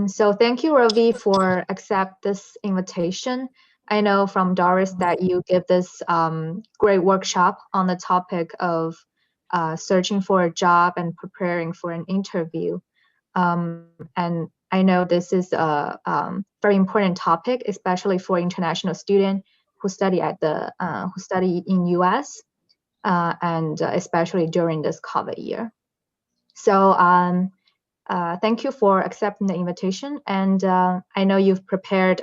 So thank you, Ravi, for accept this invitation. I know from Doris that you give this great workshop on the topic of searching for a job and preparing for an interview. And I know this is a very important topic, especially for international students who study at the who study in US and especially during this COVID year. So thank you for accepting the invitation. And I know you've prepared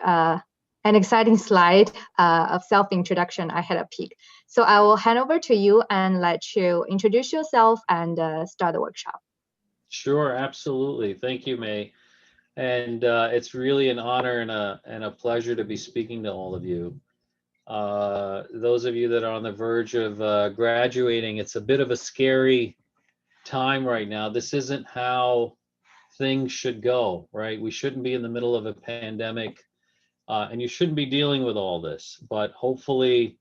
an exciting slide of self-introduction. I had a peek. So I will hand over to you and let you introduce yourself and start the workshop. Sure, absolutely. Thank you, May. And it's really an honor and a pleasure to be speaking to all of you. Those of you that are on the verge of graduating, it's a bit of a scary time right now. This isn't how things should go, right? We shouldn't be in the middle of a pandemic, and you shouldn't be dealing with all this. But hopefully,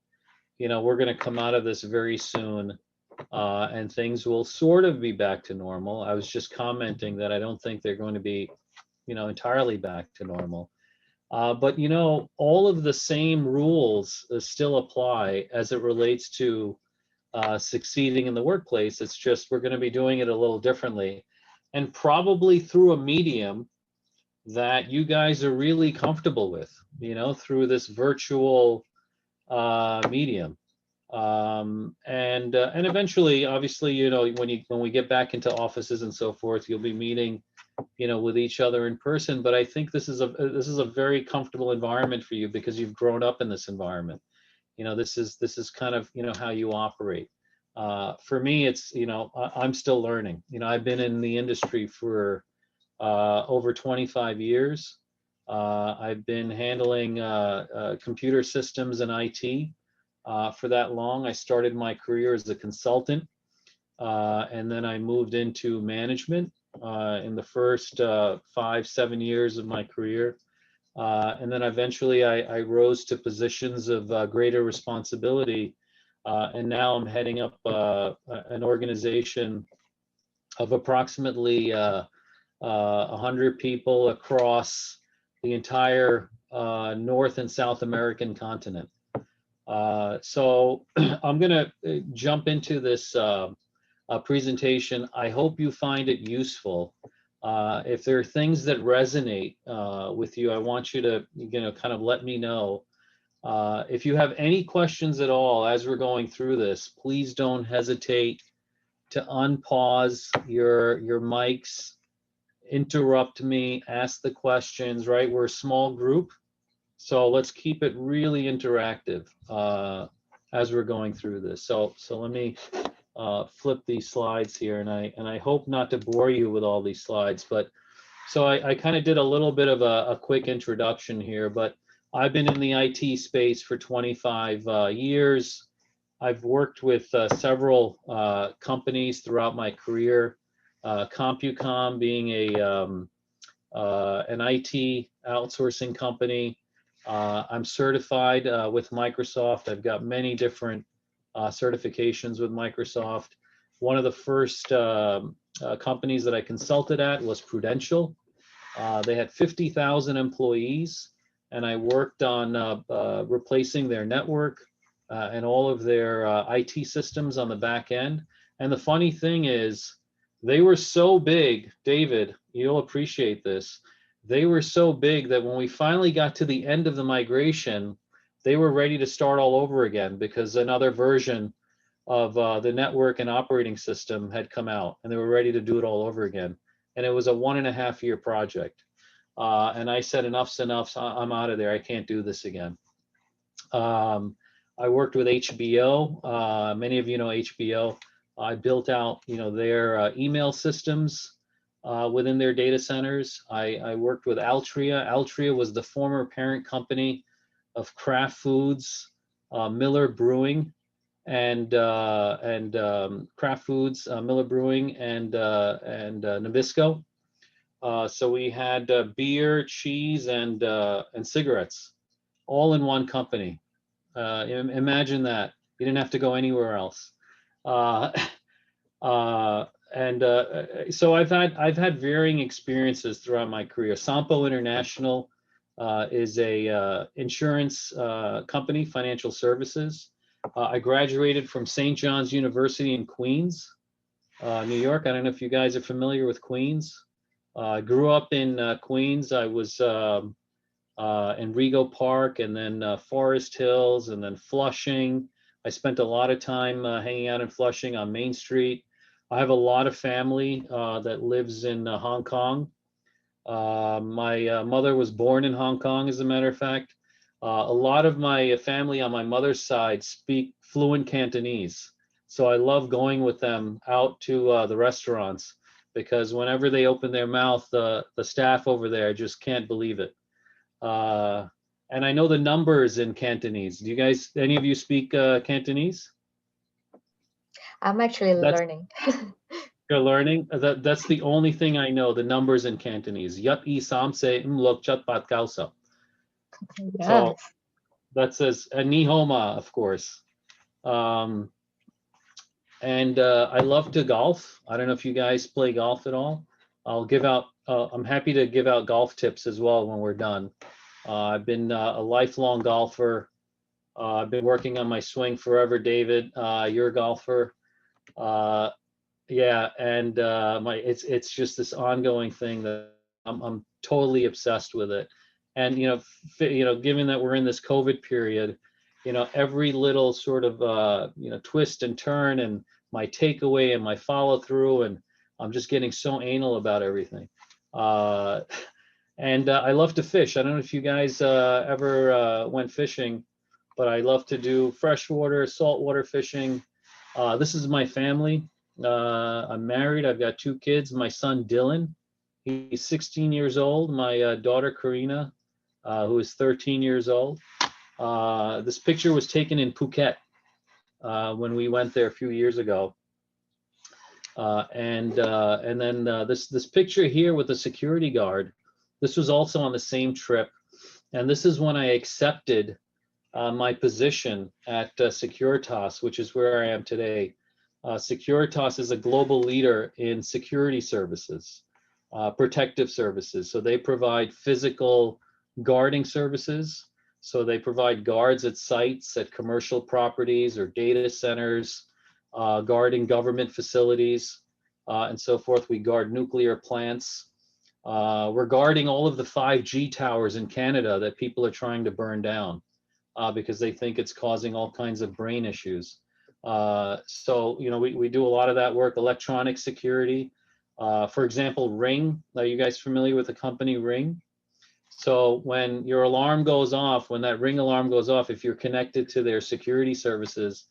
we're going to come out of this very soon, and things will sort of be back to normal. I was just commenting that I don't think they're going to be, entirely back to normal. But all of the same rules still apply as it relates to succeeding in the workplace. It's just we're going to be doing it a little differently, and probably through a medium that you guys are really comfortable with, through this virtual medium. And eventually, obviously, when we get back into offices and so forth, you'll be meeting, with each other in person. But I think this is a very comfortable environment for you because you've grown up in this environment. This is kind of how you operate. For me, it's I'm still learning. I've been in the industry for over 25 years. I've been handling computer systems and IT for that long. I started my career as a consultant, and then I moved into management in the first 5-7 years of my career. And then eventually I rose to positions of greater responsibility. And now I'm heading up an organization of approximately 100 people across the entire North and South American continent. So I'm going to jump into this presentation. I hope you find it useful. If there are things that resonate with you, I want you to kind of let me know. If you have any questions at all as we're going through this, please don't hesitate to unpause your mics, interrupt me, ask the questions, right? We're a small group, so let's keep it really interactive as we're going through this. So let me flip these slides here, and I hope not to bore you with all these slides, but so I kind of did a little bit of a quick introduction here, but I've been in the IT space for 25 years. I've worked with several companies throughout my career, CompuCom being an IT outsourcing company. I'm certified with Microsoft. I've got many different certifications with Microsoft. One of the first companies that I consulted at was Prudential. They had 50,000 employees, and I worked on replacing their network and all of their IT systems on the back end. And the funny thing is, they were so big, David, you'll appreciate this. They were so big that when we finally got to the end of the migration, they were ready to start all over again because another version of the network and operating system had come out, and they were ready to do it all over again. And it was a 1.5-year project. And I said, enough's enough, so I'm out of there. I can't do this again. I worked with HBO. Many of you know HBO. I built out, their email systems within their data centers. I worked with Altria. Altria was the former parent company of Kraft Foods, Miller Brewing, and Kraft Foods, Miller Brewing, and Nabisco. So we had beer, cheese, and cigarettes, all in one company. Imagine that. You didn't have to go anywhere else. So I've had varying experiences throughout my career. Sampo International is a insurance company, financial services. I graduated from St. John's University in Queens, New York. I don't know if you guys are familiar with Queens. I grew up in Queens. I was in Rego Park, and then Forest Hills, and then Flushing. I spent a lot of time hanging out in Flushing on Main Street. I have a lot of family that lives in Hong Kong. My mother was born in Hong Kong, as a matter of fact. A lot of my family on my mother's side speak fluent Cantonese. So I love going with them out to the restaurants, because whenever they open their mouth, the staff over there just can't believe it. And I know the numbers in Cantonese. Do you guys, any of you speak Cantonese? I'm actually That's learning. You're learning. That's the only thing I know. The numbers in Cantonese. Yat I sam se lok chat pat kausa. So Yes. that says Nihoma, of course. Um, and I love to golf. I don't know if you guys play golf at all. I'll give out. I'm happy to give out golf tips as well when we're done. I've been a lifelong golfer. I've been working on my swing forever, David. You're a golfer. Uh, yeah, and it's just this ongoing thing that I'm totally obsessed with it. And given that we're in this COVID period, every little sort of twist and turn, and my takeaway and my follow through, and I'm just getting so anal about everything. Uh, and I love to fish. I don't know if you guys ever went fishing, but I love to do freshwater, saltwater fishing. This is my family. I'm married. I've got 2 kids. My son Dylan, he's 16 years old. My daughter Karina, who is 13 years old. This picture was taken in Phuket when we went there a few years ago. And then this picture here with the security guard. This was also on the same trip, and this is when I accepted my position at Securitas, which is where I am today. Securitas is a global leader in security services, protective services. So they provide physical guarding services. So they provide guards at sites, at commercial properties or data centers, guarding government facilities, and so forth. We guard nuclear plants. We're guarding all of the 5G towers in Canada that people are trying to burn down because they think it's causing all kinds of brain issues. So we do a lot of that work. Electronic security, for example, Ring. Are you guys familiar with the company Ring? So when your alarm goes off, when that Ring alarm goes off, if you're connected to their security services,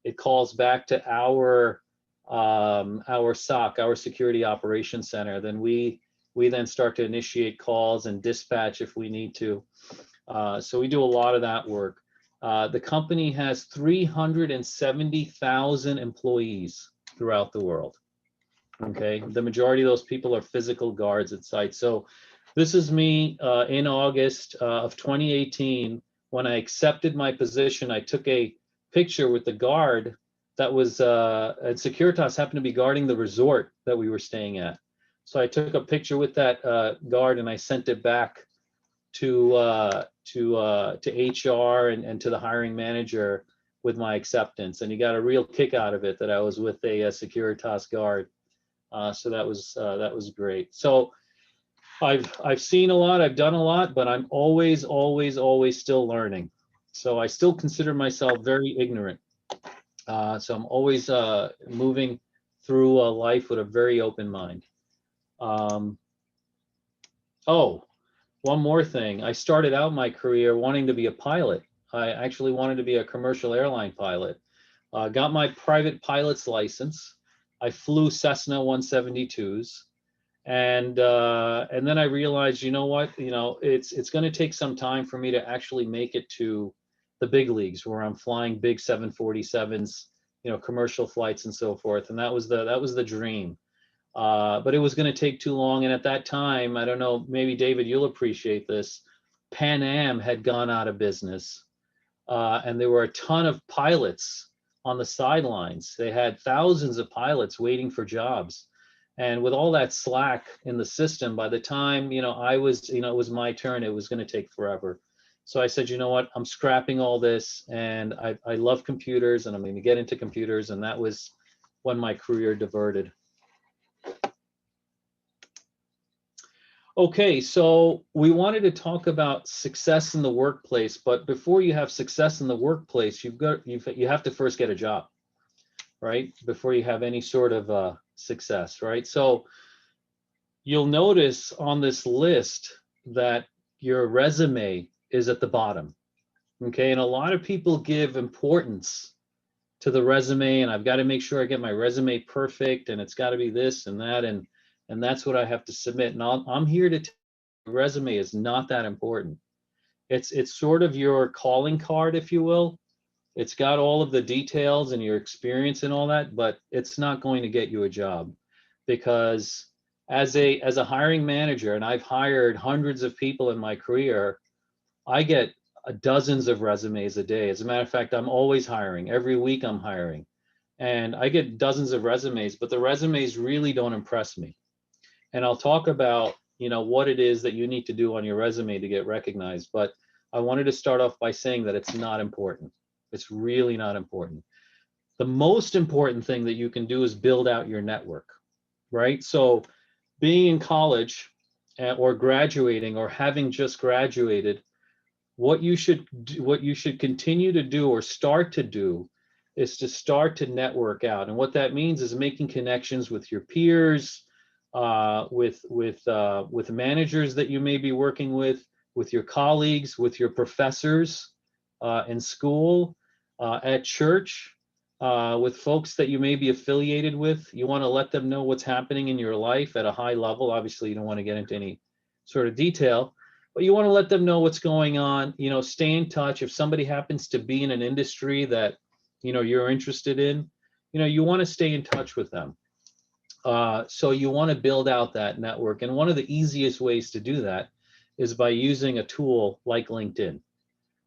it calls back to our SOC, our Security Operations Center. Then we then start to initiate calls and dispatch if we need to. So we do a lot of that work. The company has 370,000 employees throughout the world. Okay, the majority of those people are physical guards at sites. So this is me in August of 2018. When I accepted my position, I took a picture with the guard that was at Securitas, happened to be guarding the resort that we were staying at. So I took a picture with that guard and I sent it back to HR and to the hiring manager with my acceptance, and he got a real kick out of it that I was with a Securitas guard. So that was great. So I've seen a lot, I've done a lot, but I'm always still learning. So I still consider myself very ignorant. So I'm always moving through life with a very open mind. Oh, one more thing. I started out my career wanting to be a pilot. I actually wanted to be a commercial airline pilot. Got my private pilot's license. I flew Cessna 172s. And then I realized, you know what, it's going to take some time for me to actually make it to the big leagues where I'm flying big 747s, commercial flights and so forth. And that was the dream. But it was going to take too long. And at that time, I don't know, maybe David, you'll appreciate this. Pan Am had gone out of business, and there were a ton of pilots on the sidelines. They had thousands of pilots waiting for jobs. And with all that slack in the system, by the time, I was, it was my turn, it was going to take forever. So I said, you know what, I'm scrapping all this, and I love computers, and I'm going to get into computers. And that was when my career diverted. Okay, so we wanted to talk about success in the workplace, but before you have success in the workplace, you have to first get a job, right? Before you have any sort of success, right? So you'll notice on this list that your resume is at the bottom, okay? And a lot of people give importance to the resume, and I've got to make sure I get my resume perfect, and it's got to be this and that, and that's what I have to submit. And I'm here to tell you, resume is not that important. It's sort of your calling card, if you will. It's got all of the details and your experience and all that, but it's not going to get you a job, because as a hiring manager, and I've hired hundreds of people in my career, I get dozens of resumes a day. As a matter of fact, I'm always hiring. Every week I'm hiring, and I get dozens of resumes, but the resumes really don't impress me. And I'll talk about, what it is that you need to do on your resume to get recognized. But I wanted to start off by saying that it's not important. It's really not important. The most important thing that you can do is build out your network, right? So being in college or graduating or having just graduated, what you should continue to do or start to do is to start to network out. And what that means is making connections with your peers, with managers that you may be working with your colleagues, with your professors in school, at church, with folks that you may be affiliated with. You want to let them know what's happening in your life at a high level. Obviously, you don't want to get into any sort of detail, but you want to let them know what's going on. Stay in touch. If somebody happens to be in an industry that you're interested in, you want to stay in touch with them. So you want to build out that network, and one of the easiest ways to do that is by using a tool like LinkedIn,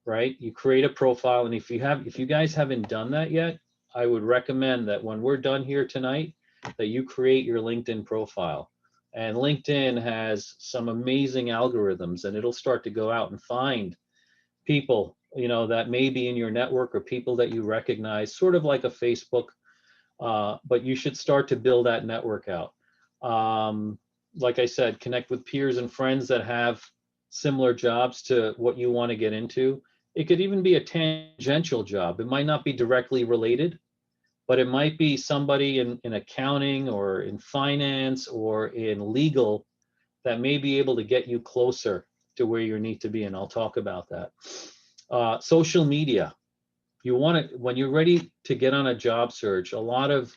right? You create a profile, and if you guys haven't done that yet, I would recommend that when we're done here tonight, that you create your LinkedIn profile. And LinkedIn has some amazing algorithms, and it'll start to go out and find people, that may be in your network or people that you recognize, sort of like a Facebook. But you should start to build that network out. Like I said, connect with peers and friends that have similar jobs to what you want to get into. It could even be a tangential job. It might not be directly related, but it might be somebody in accounting or in finance or in legal that may be able to get you closer to where you need to be. And I'll talk about that. Social media. You want to, when you're ready to get on a job search, a lot of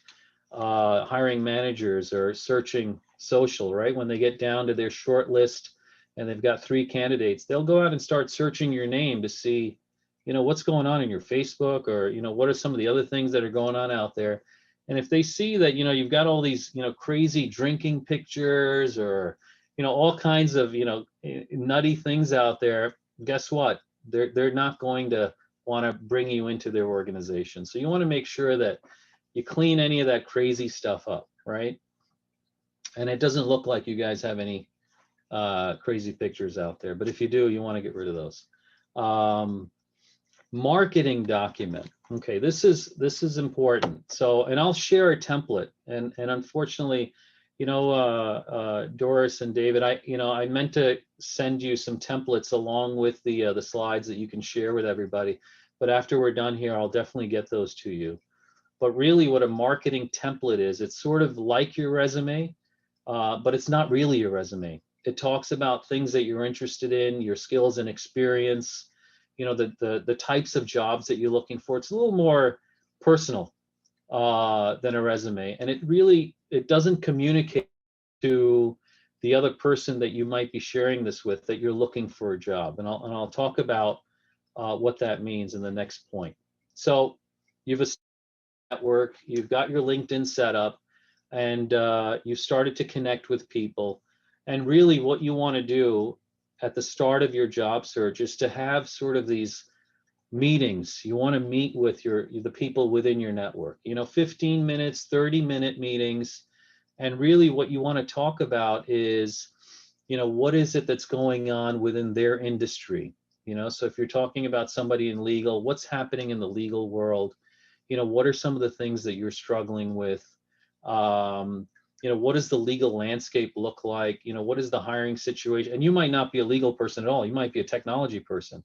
hiring managers are searching social, right? When they get down to their short list and they've got 3 candidates, they'll go out and start searching your name to see, what's going on in your Facebook, or, what are some of the other things that are going on out there. And if they see that, you've got all these, crazy drinking pictures or, all kinds of, nutty things out there, guess what? They're not going to want to bring you into their organization. So you want to make sure that you clean any of that crazy stuff up, right? And it doesn't look like you guys have any crazy pictures out there, but if you do, you want to get rid of those. Marketing document. Okay, this is important. So, and I'll share a template. And unfortunately, Doris and David, I meant to send you some templates along with the slides that you can share with everybody. But after we're done here, I'll definitely get those to you. But really, what a marketing template is, it's sort of like your resume, but it's not really your resume. It talks about things that you're interested in, your skills and experience, the types of jobs that you're looking for. It's a little more personal than a resume, and it doesn't communicate to the other person that you might be sharing this with that you're looking for a job. And I'll talk about what that means in the next point. So you've established network, you've got your LinkedIn set up, and you've started to connect with people. And really what you want to do at the start of your job search is to have sort of these Meetings, you want to meet with the people within your network, 15 minutes, 30-minute meetings. And really what you want to talk about is, what is it that's going on within their industry? So if you're talking about somebody in legal, what's happening in the legal world? What are some of the things that you're struggling with? What does the legal landscape look like? What is the hiring situation? And you might not be a legal person at all. You might be a technology person.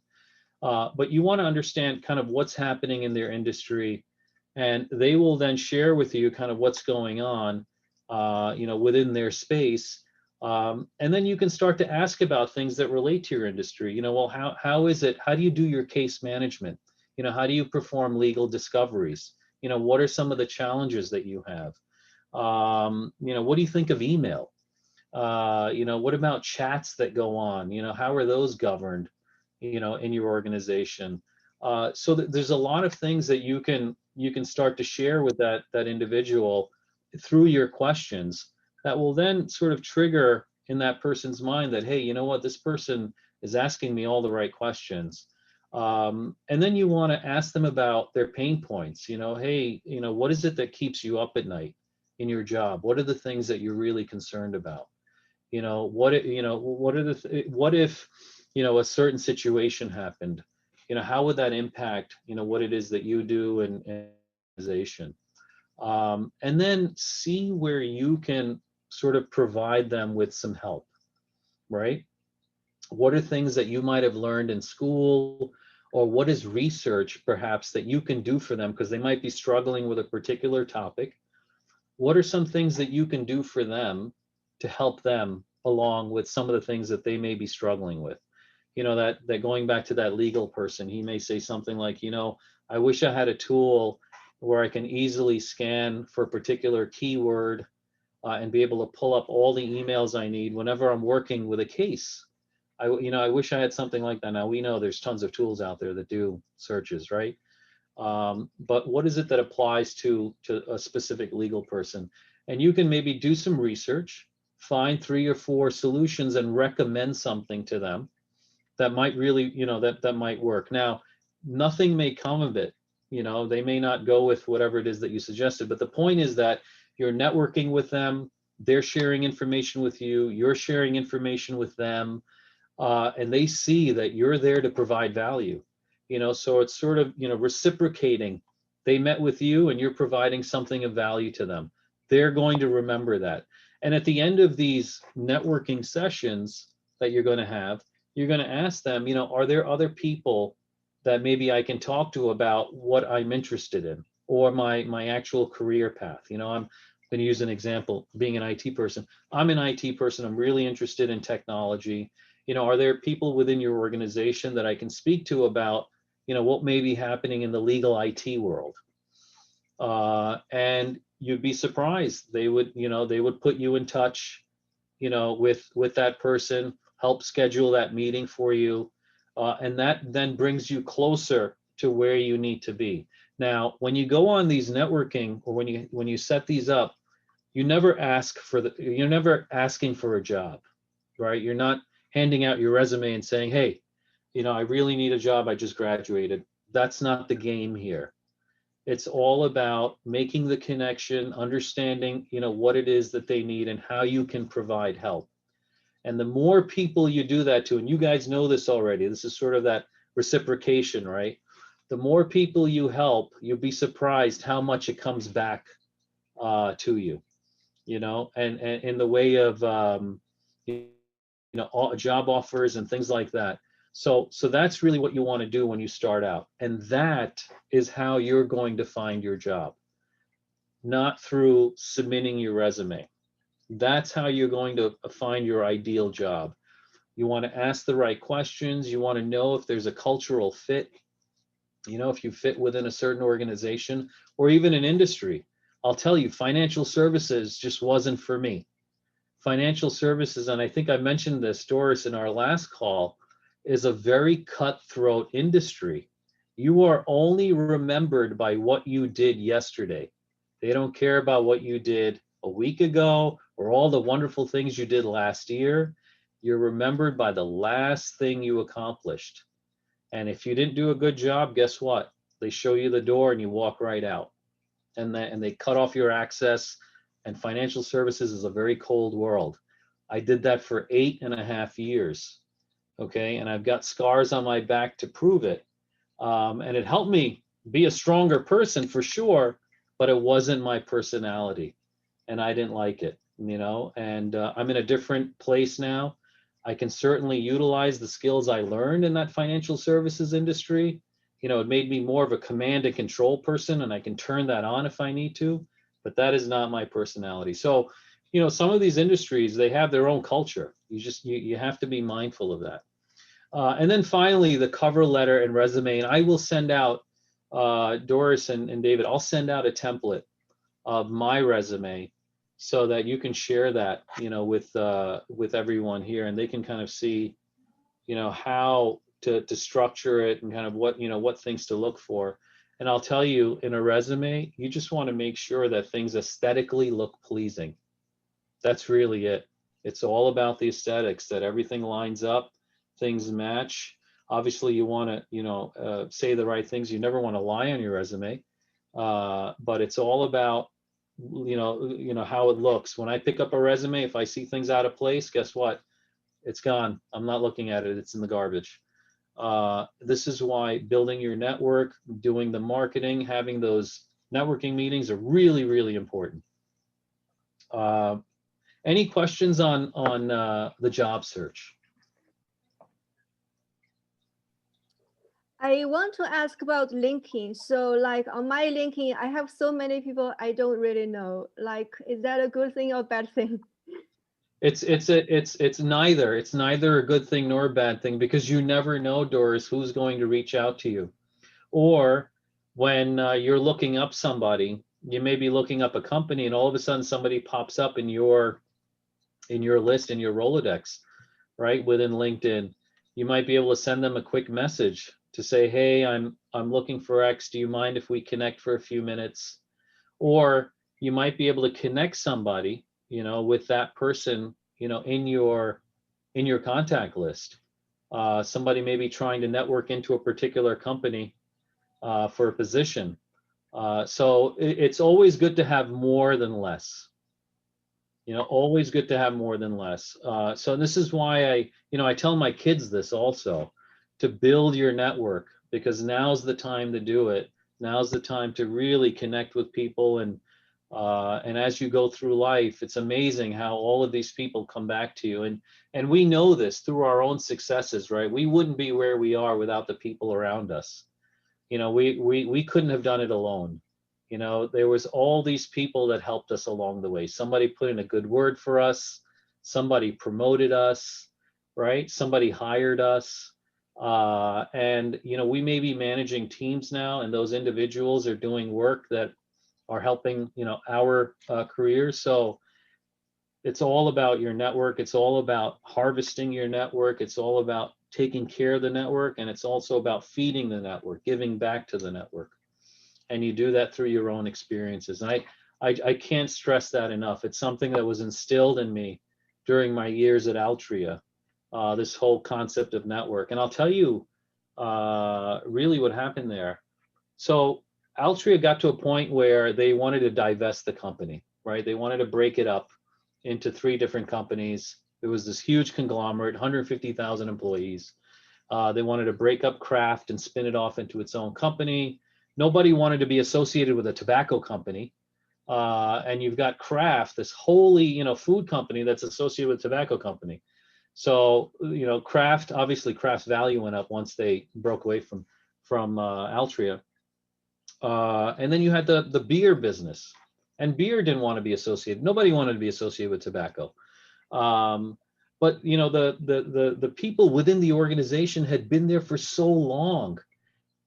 But you want to understand kind of what's happening in their industry, and they will then share with you kind of what's going on, within their space. And then you can start to ask about things that relate to your industry. Well, how is it? How do you do your case management? How do you perform legal discoveries? What are some of the challenges that you have? What do you think of email? What about chats that go on? How are those governed? In your organization. So there's a lot of things that you can start to share with that individual through your questions that will then sort of trigger in that person's mind that, hey, you know what, this person is asking me all the right questions. And then you want to ask them about their pain points. Hey, what is it that keeps you up at night in your job? What are the things that you're really concerned about? What if a certain situation happened? How would that impact what it is that you do and organization? And then see where you can sort of provide them with some help, right? What are things that you might have learned in school, or what is research perhaps that you can do for them because they might be struggling with a particular topic? What are some things that you can do for them to help them along with some of the things that they may be struggling with? That going back to that legal person, he may say something like, I wish I had a tool where I can easily scan for a particular keyword and be able to pull up all the emails I need whenever I'm working with a case. I wish I had something like that. Now we know there's tons of tools out there that do searches, right? But what is it that applies to a specific legal person? And you can maybe do some research, find 3 or 4 solutions and recommend something to them that might really, that might work. Now, nothing may come of it. They may not go with whatever it is that you suggested, but the point is that you're networking with them, they're sharing information with you, you're sharing information with them, and they see that you're there to provide value. So it's sort of, reciprocating. They met with you and you're providing something of value to them. They're going to remember that. And at the end of these networking sessions that you're going to have, you're going to ask them, are there other people that maybe I can talk to about what I'm interested in, or my actual career path? I'm going to use an example, being an IT person. I'm an IT person. I'm really interested in technology. Are there people within your organization that I can speak to about, what may be happening in the legal IT world? And you'd be surprised. They would put you in touch, with that person, help schedule that meeting for you. And that then brings you closer to where you need to be. Now, when you go on these networking, or when you set these up, you're never asking for a job, right? You're not handing out your resume and saying, hey, I really need a job, I just graduated. That's not the game here. It's all about making the connection, understanding, what it is that they need and how you can provide help. And the more people you do that to, and you guys know this already, this is sort of that reciprocation, right? The more people you help, you'll be surprised how much it comes back to you, and in the way of, job offers and things like that. So that's really what you want to do when you start out. And that is how you're going to find your job, not through submitting your resume. That's how you're going to find your ideal job. You want to ask the right questions. You want to know if there's a cultural fit, if you fit within a certain organization or even an industry. I'll tell you, financial services just wasn't for me. Financial services, and I think I mentioned this, Doris, in our last call, is a very cutthroat industry. You are only remembered by what you did yesterday. They don't care about what you did a week ago or all the wonderful things you did last year. You're remembered by the last thing you accomplished. And if you didn't do a good job, guess what? They show you the door and you walk right out. And they cut off your access. And financial services is a very cold world. I did that for 8.5 years. Okay. And I've got scars on my back to prove it. And it helped me be a stronger person for sure, but it wasn't my personality. And I didn't like it, you know, and I'm in a different place now. I can certainly utilize the skills I learned in that financial services industry. You know, it made me more of a command and control person, and I can turn that on if I need to, but that is not my personality. So, you know, some of these industries, they have their own culture. You have to be mindful of that. And then finally, the cover letter and resume. And I will send out, Doris and David, I'll send out a template of my resume so that you can share that, you know, with everyone here, and they can kind of see, you know, how to structure it and kind of what, you know, what things to look for. And I'll tell you, in a resume, you just want to make sure that things aesthetically look pleasing. That's really it. It's all about the aesthetics, that everything lines up, things match. Obviously, you want to, you know, say the right things. You never want to lie on your resume, but it's all about, you know how it looks. When I pick up a resume, if I see things out of place, guess what? It's gone. I'm not looking at it. It's in the garbage. This is why building your network, doing the marketing, having those networking meetings are really, really important. Any questions on the job search? I want to ask about LinkedIn. So like on my LinkedIn, I have so many people I don't really know. Like, is that a good thing or bad thing? It's neither. It's neither a good thing nor a bad thing, because you never know, Doris, who's going to reach out to you. Or when you're looking up somebody, you may be looking up a company, and all of a sudden somebody pops up in your list, in your Rolodex, right, within LinkedIn. You might be able to send them a quick message to say, hey, I'm looking for X. Do you mind if we connect for a few minutes? Or you might be able to connect somebody, you know, with that person, you know, in your contact list. Somebody may be trying to network into a particular company for a position. So it's always good to have more than less. You know, always good to have more than less. So this is why I tell my kids this also, to build your network, because now's the time to do it. Now's the time to really connect with people, and as you go through life, it's amazing how all of these people come back to you. And we know this through our own successes, right? We wouldn't be where we are without the people around us. You know, we couldn't have done it alone. You know, there was all these people that helped us along the way. Somebody put in a good word for us, somebody promoted us, right? Somebody hired us. And you know, we may be managing teams now, and those individuals are doing work that are helping, you know, our careers. So it's all about your network. It's all about harvesting your network. It's all about taking care of the network, and it's also about feeding the network, giving back to the network. And you do that through your own experiences. And I can't stress that enough. It's something that was instilled in me during my years at Altria, this whole concept of network. And I'll tell you really what happened there. So Altria got to a point where they wanted to divest the company, right? They wanted to break it up into 3 different companies. It was this huge conglomerate, 150,000 employees. They wanted to break up Kraft and spin it off into its own company. Nobody wanted to be associated with a tobacco company. And you've got Kraft, this wholly, you know, food company that's associated with a tobacco company. So, you know, Kraft, obviously Kraft's value went up once they broke away from Altria. And then you had the beer business, and beer didn't want to be associated. Nobody wanted to be associated with tobacco. But you know, the people within the organization had been there for so long.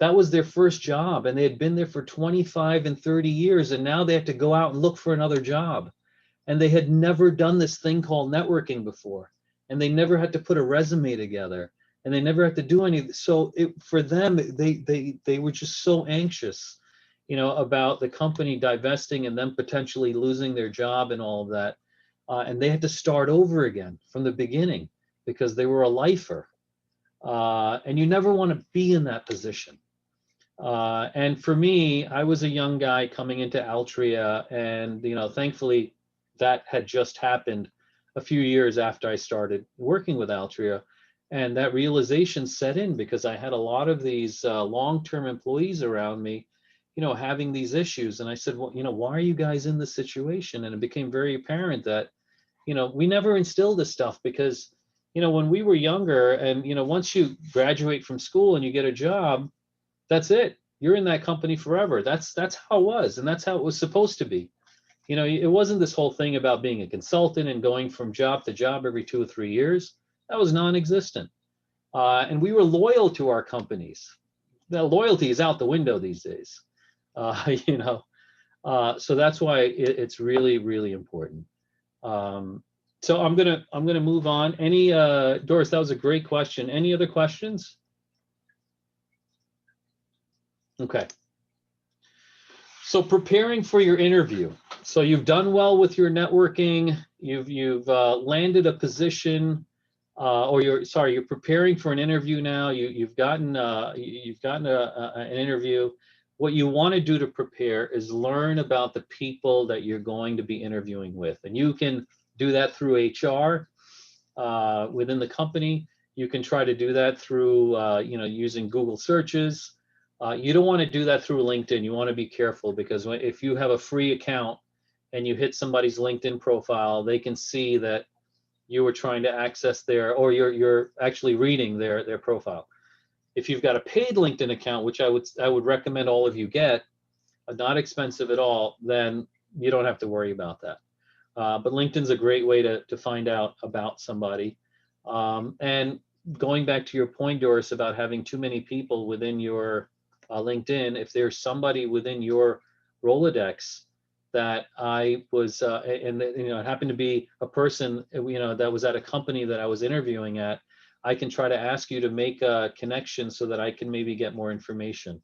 That was their first job, and they had been there for 25 and 30 years, and now they had to go out and look for another job. And they had never done this thing called networking before, and they never had to put a resume together, and they never had to do anything. So for them, they were just so anxious, you know, about the company divesting and them potentially losing their job and all of that. And they had to start over again from the beginning, because they were a lifer. And you never want to be in that position. And for me, I was a young guy coming into Altria, and thankfully that had just happened a few years after I started working with Altria, and that realization set in because I had a lot of these long-term employees around me, having these issues, and I said, well, why are you guys in this situation? And it became very apparent that we never instilled this stuff because when we were younger, and once you graduate from school and you get a job, that's it. You're in that company forever. That's how it was, and that's how it was supposed to be. It wasn't this whole thing about being a consultant and going from job to job every 2 or 3 years. That was non-existent. And we were loyal to our companies. That loyalty is out the window these days. So that's why it's really, really important. So I'm gonna move on. Doris, that was a great question. Any other questions? Okay. So preparing for your interview. So you've done well with your networking. You've landed a position, or you're preparing for an interview now. You've gotten an interview. What you want to do to prepare is learn about the people that you're going to be interviewing with, and you can do that through HR within the company. You can try to do that through using Google searches. You don't want to do that through LinkedIn. You want to be careful because if you have a free account and you hit somebody's LinkedIn profile, they can see that you were trying to access or you're actually reading their profile. If you've got a paid LinkedIn account, which I would recommend all of you get, not expensive at all, then you don't have to worry about that. But LinkedIn's a great way to find out about somebody. And going back to your point, Doris, about having too many people within your LinkedIn, if there's somebody within your Rolodex that I was, it happened to be a person, that was at a company that I was interviewing at, I can try to ask you to make a connection so that I can maybe get more information.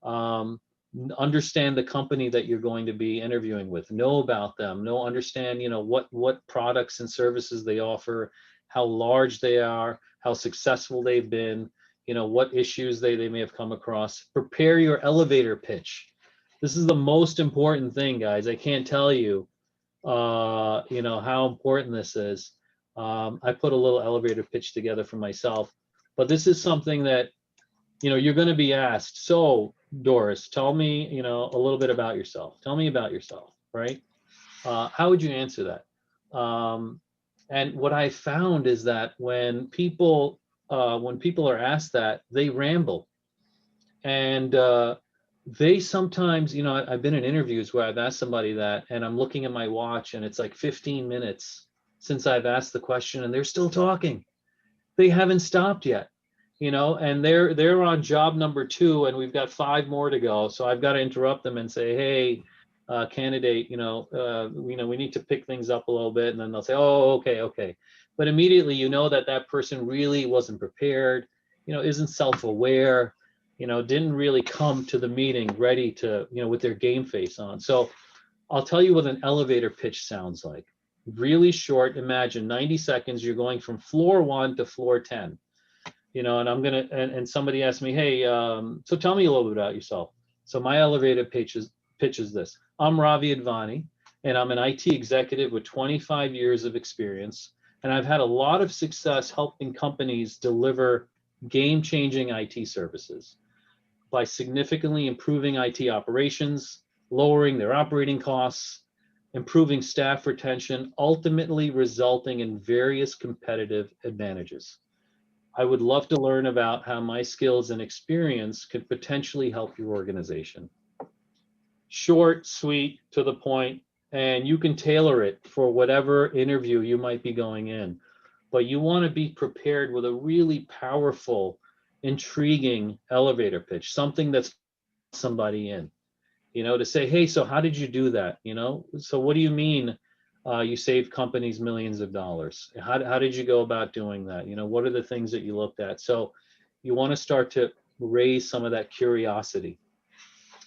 Understand the company that you're going to be interviewing with, know about them, understand, what products and services they offer, how large they are, how successful they've been, what issues they may have come across. Prepare your elevator pitch. This is the most important thing, guys. I can't tell you, how important this is. I put a little elevator pitch together for myself, but this is something that, you're going to be asked. So, Doris, tell me, a little bit about yourself. Tell me about yourself, right? How would you answer that? And what I found is that when people are asked that, they ramble, and they sometimes, I've been in interviews where I've asked somebody that, and I'm looking at my watch, and it's like 15 minutes since I've asked the question, and they're still talking. They haven't stopped yet, and they're on job number 2, and we've got 5 more to go. So I've got to interrupt them and say, hey, candidate, we need to pick things up a little bit, and then they'll say, oh, okay. But immediately, that person really wasn't prepared, isn't self-aware, didn't really come to the meeting ready to, with their game face on. So I'll tell you what an elevator pitch sounds like. Really short. Imagine 90 seconds. You're going from floor 1 to floor 10. And I'm gonna, and somebody asked me, hey, so tell me a little bit about yourself. So my elevator pitch is this. I'm Ravi Advani, and I'm an IT executive with 25 years of experience, and I've had a lot of success helping companies deliver game-changing IT services by significantly improving IT operations, lowering their operating costs, improving staff retention, ultimately resulting in various competitive advantages. I would love to learn about how my skills and experience could potentially help your organization. Short, sweet, to the point, and you can tailor it for whatever interview you might be going in. But you want to be prepared with a really powerful, intriguing elevator pitch, something that's somebody in, to say, hey, so how did you do that? So what do you mean you saved companies millions of dollars? How did you go about doing that? What are the things that you looked at? So you want to start to raise some of that curiosity.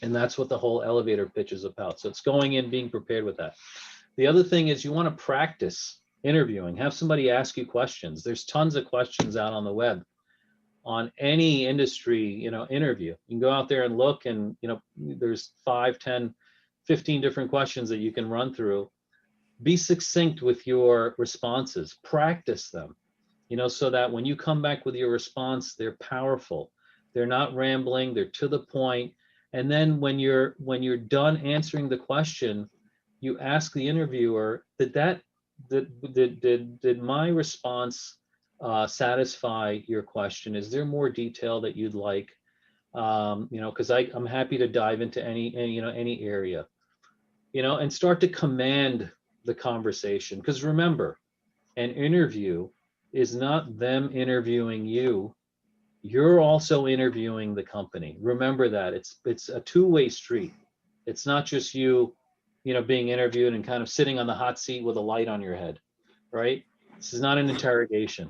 And that's what the whole elevator pitch is about. So it's going in, being prepared with that. The other thing is you want to practice interviewing. Have somebody ask you questions. There's tons of questions out on the web. on any industry, interview. You can go out there and look, and there's 5, 10, 15 different questions that you can run through. Be succinct with your responses, practice them, so that when you come back with your response, they're powerful, they're not rambling, they're to the point. And then when you're done answering the question, you ask the interviewer, did my response satisfy your question? Is there more detail that you'd like? Because I'm happy to dive into any area, and start to command the conversation. Because remember, an interview is not them interviewing you. You're also interviewing the company. Remember that it's a two-way street. It's not just you, being interviewed and kind of sitting on the hot seat with a light on your head, right? This is not an interrogation.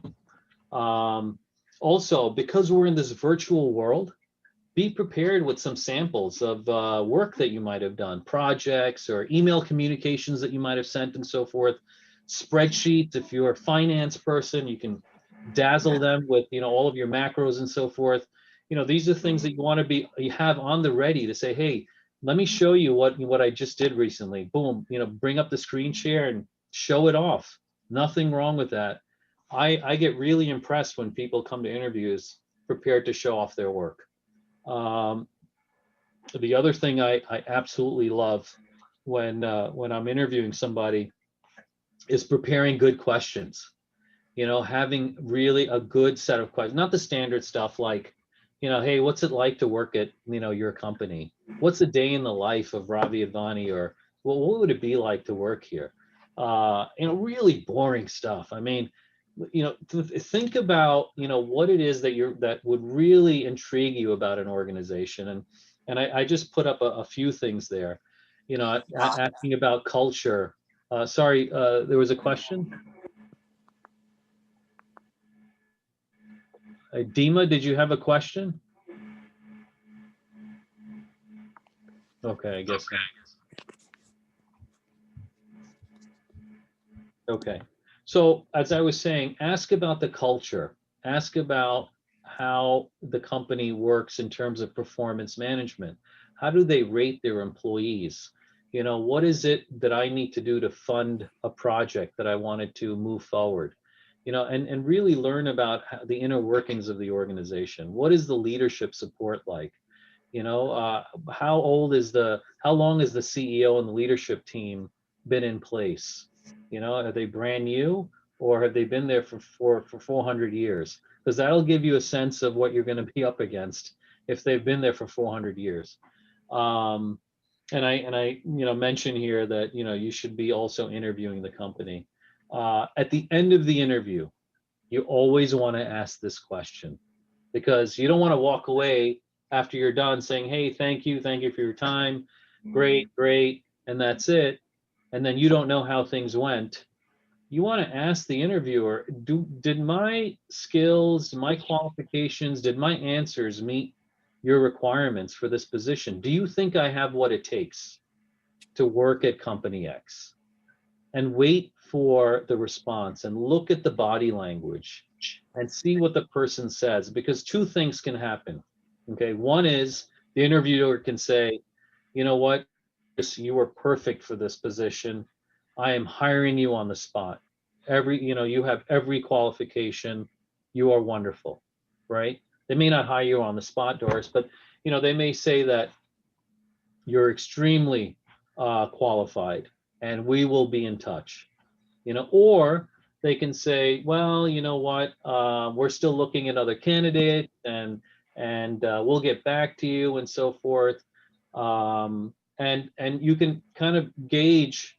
Also, because we're in this virtual world, be prepared with some samples of work that you might have done, projects or email communications that you might have sent and so forth, spreadsheets. If you're a finance person, you can dazzle them with, all of your macros and so forth. These are things that you have on the ready to say, hey, let me show you what I just did recently. Boom, bring up the screen share and show it off. Nothing wrong with that. I get really impressed when people come to interviews prepared to show off their work. The other thing I absolutely love when I'm interviewing somebody is preparing good questions. Having really a good set of questions, not the standard stuff like, hey, what's it like to work at your company? What's a day in the life of Ravi Advani? Or well, what would it be like to work here? Really boring stuff. I mean, think about what it is that would really intrigue you about an organization. And I just put up a few things there, asking about culture. Sorry, there was a question. Dima, did you have a question? Okay, I guess not. Okay. So as I was saying, ask about the culture. Ask about how the company works in terms of performance management. How do they rate their employees? What is it that I need to do to fund a project that I wanted to move forward? And really learn about the inner workings of the organization. What is the leadership support like? How long is the CEO and the leadership team been in place? Are they brand new, or have they been there for 400 years? Because that'll give you a sense of what you're going to be up against if they've been there for 400 years. And I mention here that you should be also interviewing the company. At the end of the interview, you always want to ask this question, because you don't want to walk away after you're done saying, hey, thank you for your time, great, and that's it, and then you don't know how things went. You want to ask the interviewer, did my skills, my qualifications, did my answers meet your requirements for this position? Do you think I have what it takes to work at company X? And wait for the response and look at the body language and see what the person says, because two things can happen. Okay, one is the interviewer can say, you know what, you were perfect for this position. I am hiring you on the spot. You have every qualification. You are wonderful, right? They may not hire you on the spot, Doris, but they may say that you're extremely qualified and we will be in touch. Or they can say, well, you know what, we're still looking at other candidates, and we'll get back to you and so forth. And you can kind of gauge,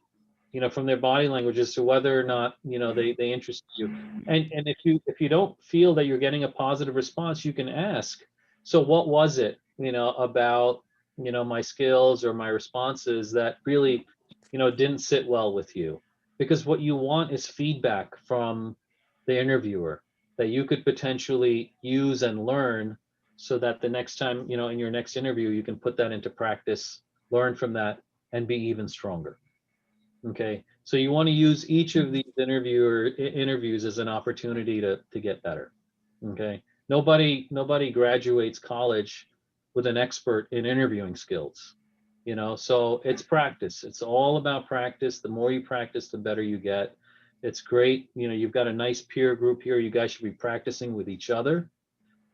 from their body language as to whether or not, they interest you. And if you don't feel that you're getting a positive response, you can ask, so what was it, about, my skills or my responses that really, didn't sit well with you? Because what you want is feedback from the interviewer that you could potentially use and learn, so that the next time, in your next interview, you can put that into practice, learn from that, and be even stronger. Okay, so you want to use each of these interviews as an opportunity to get better. Okay, nobody graduates college with an expert in interviewing skills, you know. So it's practice. It's all about practice. The more you practice, the better you get. It's great. You know, you've got a nice peer group here. You guys should be practicing with each other,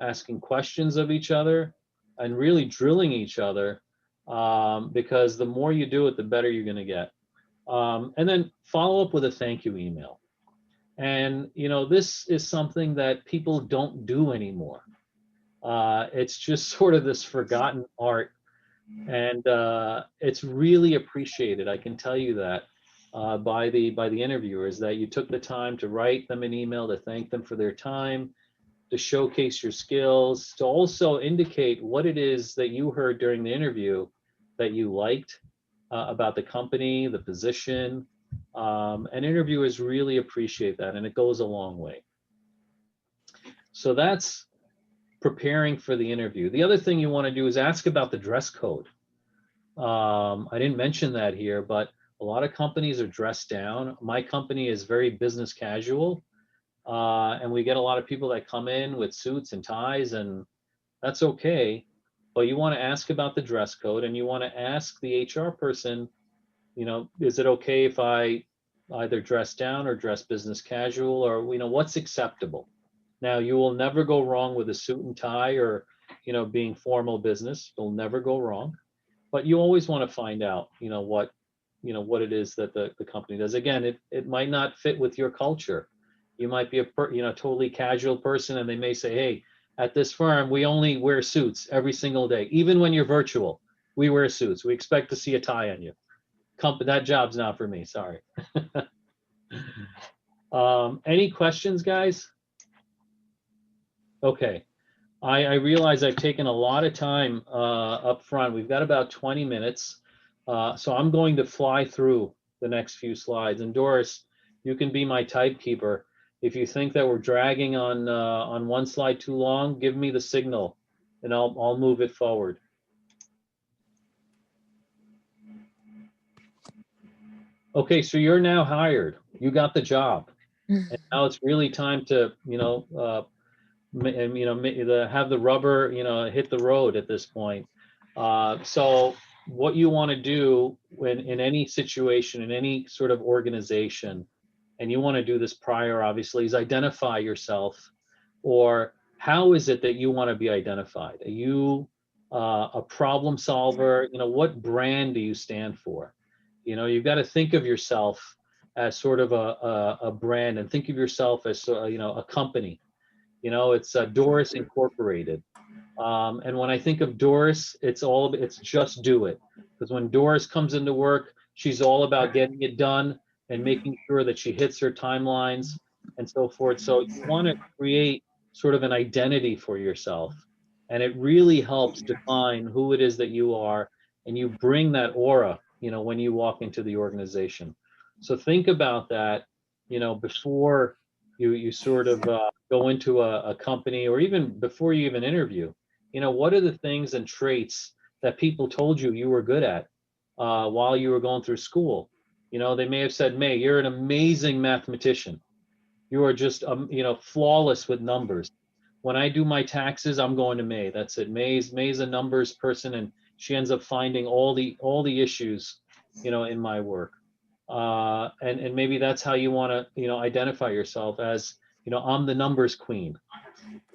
asking questions of each other, and really drilling each other, because the more you do it, the better you're going to get. And then follow up with a thank you email. And, you know, this is something that people don't do anymore. It's just sort of this forgotten art, and it's really appreciated. I can tell you that by the interviewers, that you took the time to write them an email to thank them for their time, to showcase your skills, to also indicate what it is that you heard during the interview that you liked about the company, the position. And interviewers really appreciate that, and it goes a long way. So that's preparing for the interview. The other thing you want to do is ask about the dress code. I didn't mention that here, but a lot of companies are dressed down. My company is very business casual, and we get a lot of people that come in with suits and ties, and that's okay. But you want to ask about the dress code, and you want to ask the HR person, you know, is it okay if I either dress down or dress business casual, or, you know, what's acceptable? Now, you will never go wrong with a suit and tie, or, you know, being formal business. You'll never go wrong. But you always want to find out, you know, what it is that the company does. Again, it might not fit with your culture. You might be totally casual person, and they may say, hey, at this firm, we only wear suits every single day. Even when you're virtual, we wear suits. We expect to see a tie on you. That job's not for me, sorry. Any questions, guys? Okay. I realize I've taken a lot of time up front. We've got about 20 minutes. So I'm going to fly through the next few slides. And Doris, you can be my timekeeper. If you think that we're dragging on one slide too long, give me the signal, and I'll move it forward. Okay, so you're now hired. You got the job, and now it's really time to have the rubber hit the road at this point. So what you want to do when in any situation, in any sort of organization, and you want to do this prior, obviously, is identify yourself, or how is it that you want to be identified? Are you a problem solver? You know, what brand do you stand for? You know, you've got to think of yourself as sort of a brand, and think of yourself as a company. You know, it's Doris Incorporated. And when I think of Doris, it's just do it. Because when Doris comes into work, she's all about getting it done and making sure that she hits her timelines and so forth. So you want to create sort of an identity for yourself. And it really helps define who it is that you are, and you bring that aura, when you walk into the organization. So think about that, before you sort of go into a company, or even before you even interview. What are the things and traits that people told you were good at while you were going through school? They may have said, May, you're an amazing mathematician. You are just, flawless with numbers. When I do my taxes, I'm going to May. That's it. May's a numbers person, and she ends up finding all the issues, in my work. And maybe that's how you want to, identify yourself as, I'm the numbers queen,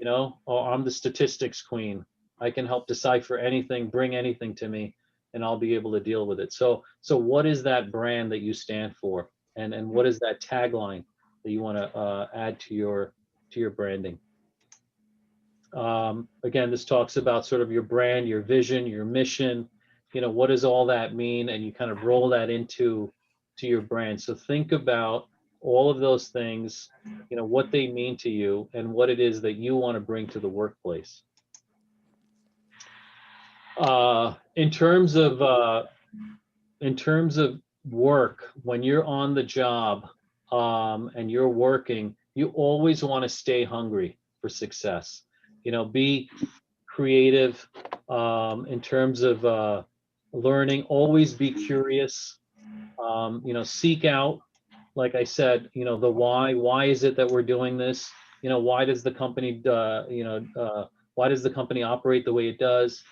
or I'm the statistics queen. I can help decipher anything, bring anything to me, and I'll be able to deal with it. So what is that brand that you stand for? And what is that tagline that you want to add to your branding? Again, this talks about sort of your brand, your vision, your mission, what does all that mean? And you kind of roll that into your brand. So think about all of those things, what they mean to you, and what it is that you want to bring to the workplace. In terms of work, when you're on the job and you're working, you always want to stay hungry for success. Be creative in terms of learning. Always be curious. Seek out, like I said, the why. Why is it that we're doing this? why does the company, why does the company operate the way it does?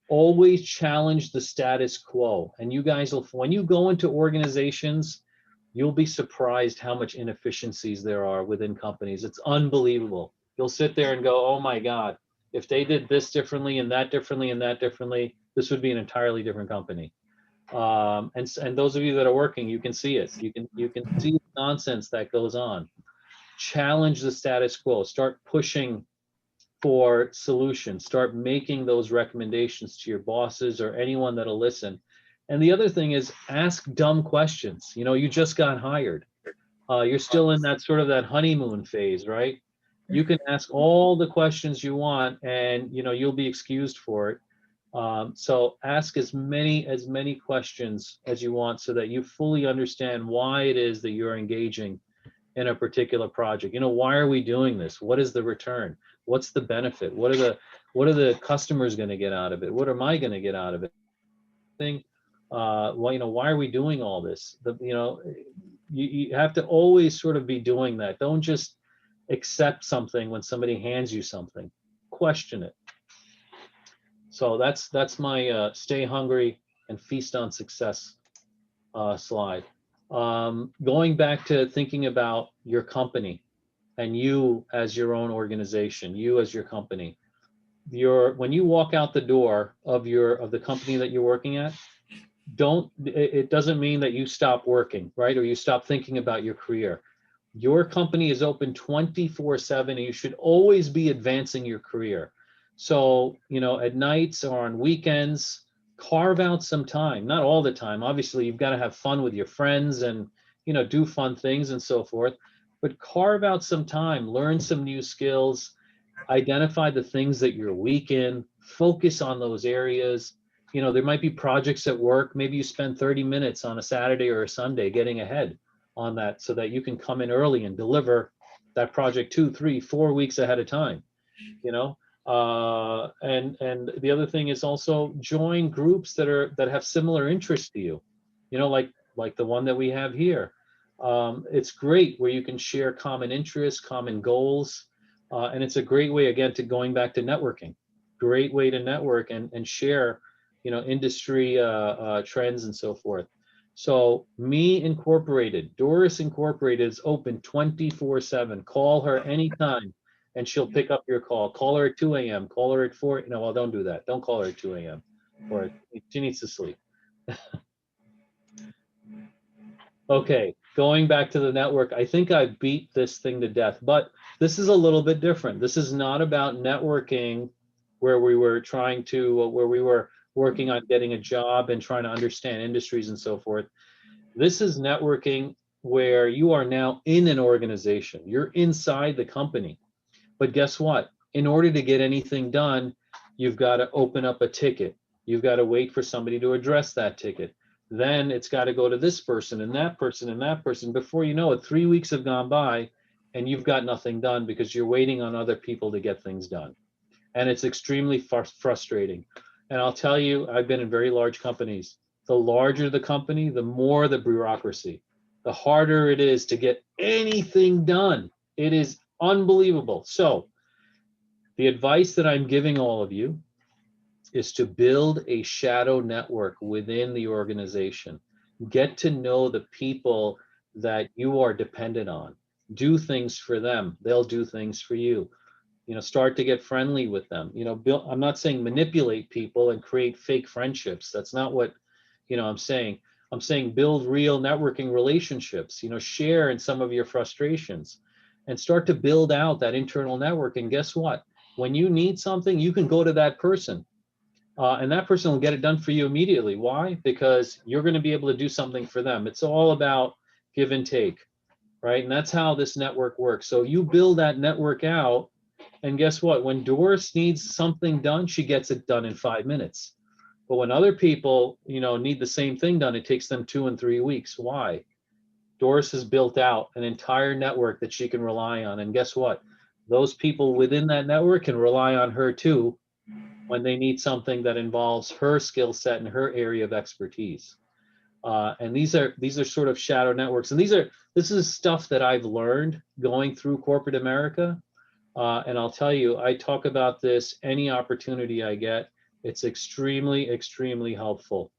Always challenge the status quo. And you guys will, when you go into organizations, you'll be surprised how much inefficiencies there are within companies. It's unbelievable. You'll sit there and go, oh my God, if they did this differently and that differently and that differently, this would be an entirely different company. And those of you that are working, you can see it. You can see the nonsense that goes on. Challenge the status quo. Start pushing for solutions. Start making those recommendations to your bosses or anyone that'll listen. And the other thing is ask dumb questions. You just got hired. You're still in that sort of that honeymoon phase, right? You can ask all the questions you want, and you'll be excused for it. So ask as many questions as you want, so that you fully understand why it is that you're engaging in a particular project. Why are we doing this? What is the return? What's the benefit? What are the customers going to get out of it? What am I going to get out of it? Why are we doing all this? You have to always sort of be doing that. Don't just accept something when somebody hands you something. Question it. So that's my stay hungry and feast on success slide. Going back to thinking about your company and you as your own organization, you as your company. When you walk out the door of the company that you're working at, it doesn't mean that you stop working, right? Or you stop thinking about your career. Your company is open 24/7, and you should always be advancing your career. So, at nights or on weekends, carve out some time, not all the time. Obviously, you've got to have fun with your friends and, do fun things and so forth, but carve out some time, learn some new skills, identify the things that you're weak in, focus on those areas. There might be projects at work. Maybe you spend 30 minutes on a Saturday or a Sunday getting ahead on that, so that you can come in early and deliver that project 2, 3, 4 weeks ahead of time. And the other thing is also join groups that have similar interests to you. Like the one that we have here. It's great where you can share common interests, common goals, and it's a great way, again, to going back to networking. Great way to network and share, industry trends and so forth. So Me Incorporated, Doris Incorporated is open 24/7. Call her anytime and she'll pick up your call. Call her at 2 a.m. Call her at 4. No, well, don't do that. Don't call her at 2 a.m. or she needs to sleep. Okay, going back to the network, I think I beat this thing to death, but this is a little bit different. This is not about networking where we were working on getting a job and trying to understand industries and so forth. This is networking where you are now in an organization. You're inside the company. But guess what? In order to get anything done, you've got to open up a ticket. You've got to wait for somebody to address that ticket. Then it's got to go to this person and that person and that person. Before you know it, 3 weeks have gone by and you've got nothing done because you're waiting on other people to get things done. And it's extremely frustrating. And I'll tell you, I've been in very large companies. The larger the company, the more the bureaucracy, the harder it is to get anything done. It is unbelievable. So the advice that I'm giving all of you is to build a shadow network within the organization. Get to know the people that you are dependent on. Do things for them. They'll do things for you. Start to get friendly with them. I'm not saying manipulate people and create fake friendships. That's not what, I'm saying. I'm saying build real networking relationships. Share in some of your frustrations and start to build out that internal network. And guess what? When you need something, you can go to that person. And that person will get it done for you immediately. Why? Because you're going to be able to do something for them. It's all about give and take, right? And that's how this network works. So you build that network out, and guess what? When Doris needs something done, she gets it done in 5 minutes. But when other people, need the same thing done, it takes them 2 and 3 weeks. Why? Doris has built out an entire network that she can rely on. And guess what? Those people within that network can rely on her too when they need something that involves her skill set and her area of expertise. And these are sort of shadow networks. And this is stuff that I've learned going through corporate America. And I'll tell you, I talk about this any opportunity I get. It's extremely, extremely helpful.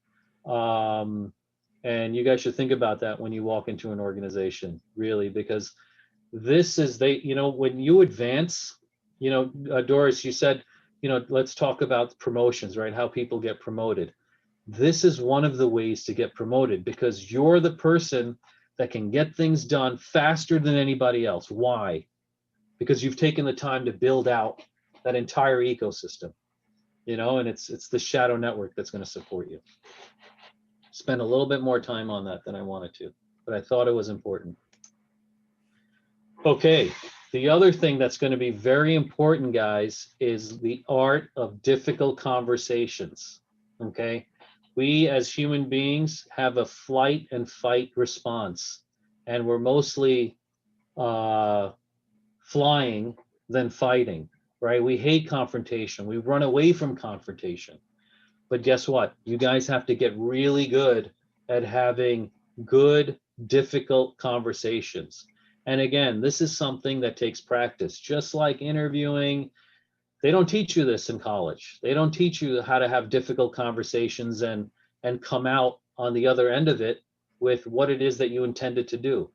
And you guys should think about that when you walk into an organization, really, because this is when you advance, Doris, you said, let's talk about promotions, right? How people get promoted. This is one of the ways to get promoted, because you're the person that can get things done faster than anybody else. Why? Because you've taken the time to build out that entire ecosystem, and it's the shadow network that's going to support you. Spend a little bit more time on that than I wanted to, but I thought it was important. Okay, the other thing that's going to be very important, guys, is the art of difficult conversations. Okay, we as human beings have a flight and fight response, and we're mostly flying than fighting, right? We hate confrontation. We run away from confrontation. But guess what? You guys have to get really good at having good, difficult conversations. And again, this is something that takes practice. Just like interviewing, they don't teach you this in college. They don't teach you how to have difficult conversations and come out on the other end of it with what it is that you intended to do.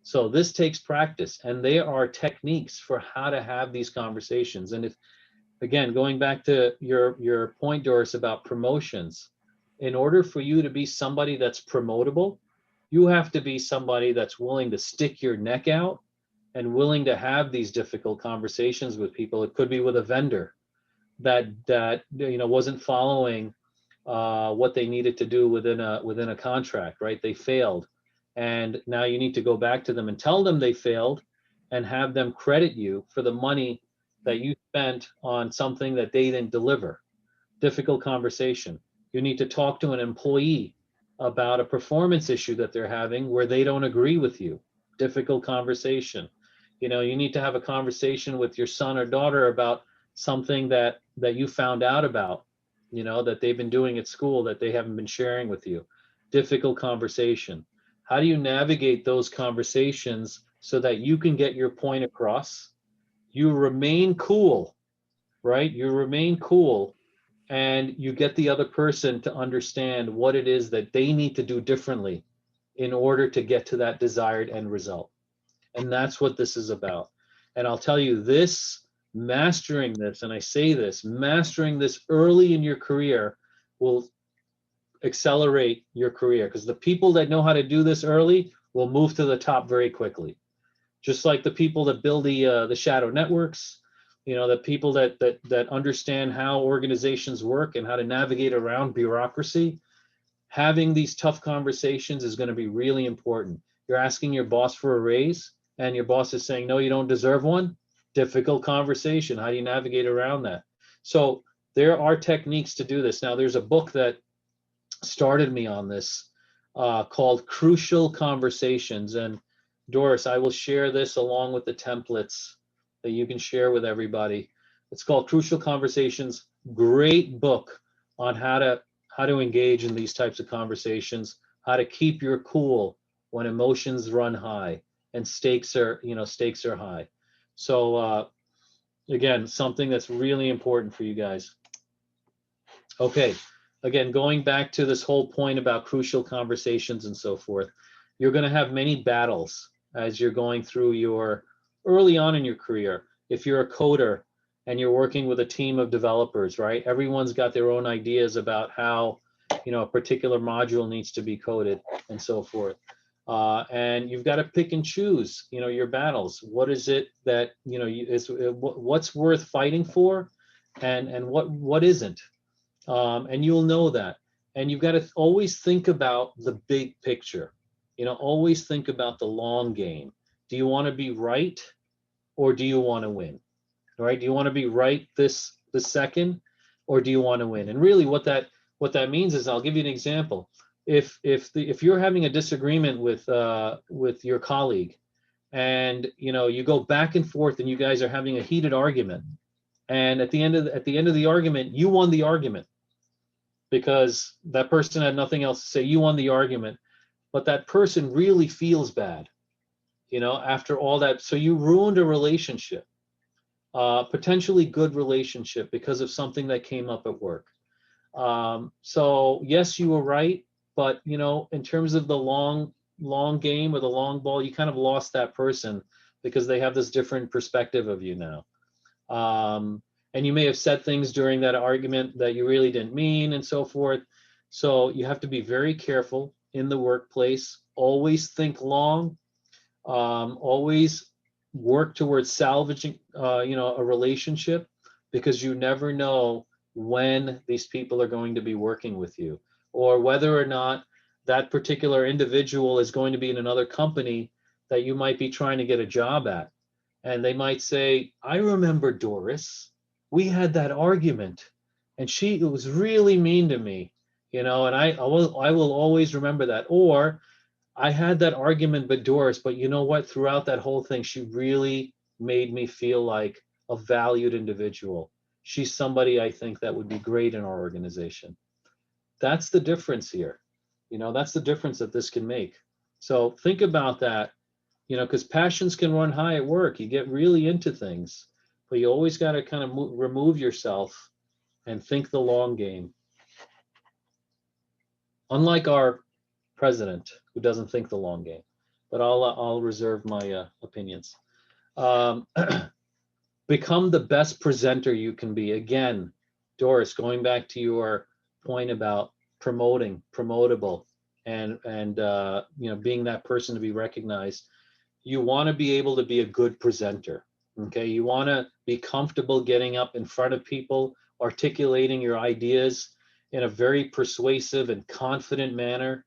So this takes practice, and there are techniques for how to have these conversations. And if, again, going back to your point, Doris, about promotions, in order for you to be somebody that's promotable, you have to be somebody that's willing to stick your neck out and willing to have these difficult conversations with people. It could be with a vendor that wasn't following what they needed to do within a contract, right? They failed, and now you need to go back to them and tell them they failed, and have them credit you for the money that you spent on something that they didn't deliver. Difficult conversation. You need to talk to an employee about a performance issue that they're having where they don't agree with you. Difficult conversation. You need to have a conversation with your son or daughter about something that you found out about, that they've been doing at school that they haven't been sharing with you. Difficult conversation. How do you navigate those conversations so that you can get your point across? You remain cool, right? You remain cool, and you get the other person to understand what it is that they need to do differently in order to get to that desired end result. And that's what this is about. And I'll tell you this, mastering this, and I say this, mastering this early in your career will accelerate your career, because the people that know how to do this early will move to the top very quickly. Just like the people that build the shadow networks, the people that understand how organizations work and how to navigate around bureaucracy. Having these tough conversations is going to be really important. You're asking your boss for a raise, and your boss is saying, no, you don't deserve one. Difficult conversation. How do you navigate around that? So there are techniques to do this. Now, there's a book that started me on this called Crucial Conversations. And Doris, I will share this along with the templates that you can share with everybody. It's called Crucial Conversations. Great book on how to engage in these types of conversations, how to keep your cool when emotions run high and stakes are high. So again, something that's really important for you guys. Okay, again, going back to this whole point about crucial conversations and so forth, you're going to have many battles as you're going through early on in your career. If you're a coder and you're working with a team of developers, right? Everyone's got their own ideas about how, a particular module needs to be coded and so forth. And you've got to pick and choose, your battles. What is it that, what's worth fighting for, and what isn't? And you'll know that. And you've got to always think about the big picture, always think about the long game. Do you want to be right, or do you want to win? Right? Do you want to be right this second, or do you want to win? And really what that means is, I'll give you an example. If you're having a disagreement with your colleague, and you go back and forth, and you guys are having a heated argument, and at the end of the argument, you won the argument because that person had nothing else to say. You won the argument, but that person really feels bad, after all that. So you ruined a relationship. potentially good relationship because of something that came up at work. So yes, you were right, but you know, in terms of the long game or the long ball, you kind of lost that person because they have this different perspective of you now. And you may have said things during that argument that you really didn't mean and so forth. So you have to be very careful in the workplace. Always think long. Always work towards salvaging, you know, a relationship, because you never know when these people are going to be working with you, or whether or not that particular individual is going to be in another company that you might be trying to get a job at. And they might say, I remember Doris, we had that argument and it was really mean to me, you know, and I will always remember that. Or I had that argument with Doris, but you know what? Throughout that whole thing, she really made me feel like a valued individual. She's somebody I think that would be great in our organization. That's the difference here. You know, that's the difference that this can make. So think about that, you know, because passions can run high at work. You get really into things, but you always got to kind of remove yourself and think the long game. Unlike our president, who doesn't think the long game, but I'll reserve my opinions. Become the best presenter you can be. Again, Doris, going back to your point about promotable, and you know, being that person to be recognized. You want to be able to be a good presenter. Okay, you want to be comfortable getting up in front of people, articulating your ideas in a very persuasive and confident manner,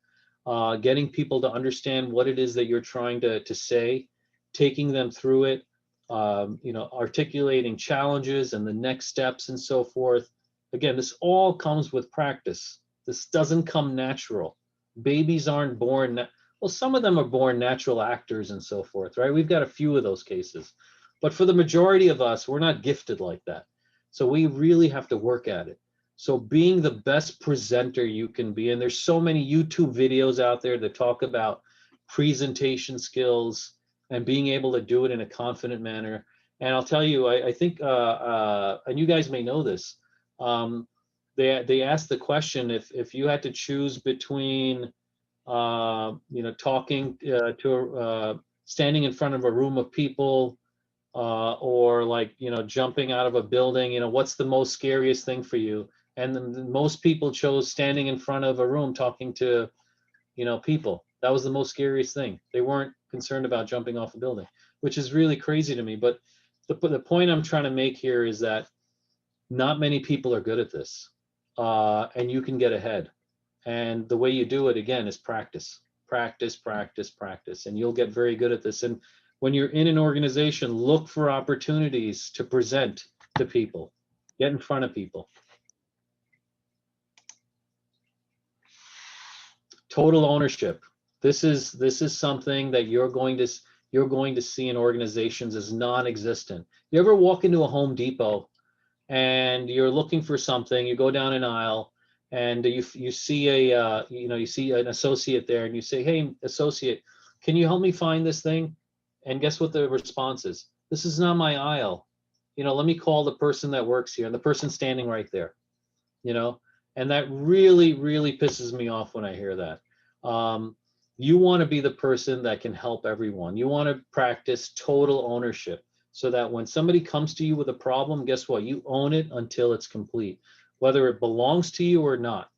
getting people to understand what it is that you're trying to say, taking them through it, you know, articulating challenges and the next steps and so forth. Again, this all comes with practice. This doesn't come natural. Babies aren't born. Well, some of them are born natural actors and so forth, right? We've got a few of those cases. But for the majority of us, we're not gifted like that. So we really have to work at it. So being the best presenter you can be, and there's so many YouTube videos out there that talk about presentation skills and being able to do it in a confident manner. And I'll tell you, I think, and you guys may know this, they asked the question, if you had to choose between you know, talking to standing in front of a room of people, or like, you know, jumping out of a building, you know, what's the most scariest thing for you? And most people chose standing in front of a room talking to, you know, people. That was the most scariest thing. They weren't concerned about jumping off a building, which is really crazy to me. But the point I'm trying to make here is that not many people are good at this, and you can get ahead. And the way you do it, again, is practice, practice, practice, practice, and you'll get very good at this. And when you're in an organization, look for opportunities to present to people, get in front of people. Total ownership. This is something that you're going to see in organizations as non-existent. You ever walk into a Home Depot and you're looking for something, you go down an aisle, and you see you see an associate there, and you say, hey, associate, can you help me find this thing? And guess what the response is? This is not my aisle. You know, let me call the person that works here, and the person's standing right there. You know, and that really, really pisses me off when I hear that. You want to be the person that can help everyone. You want to practice total ownership, so that when somebody comes to you with a problem, guess what? You own it until it's complete, whether it belongs to you or not.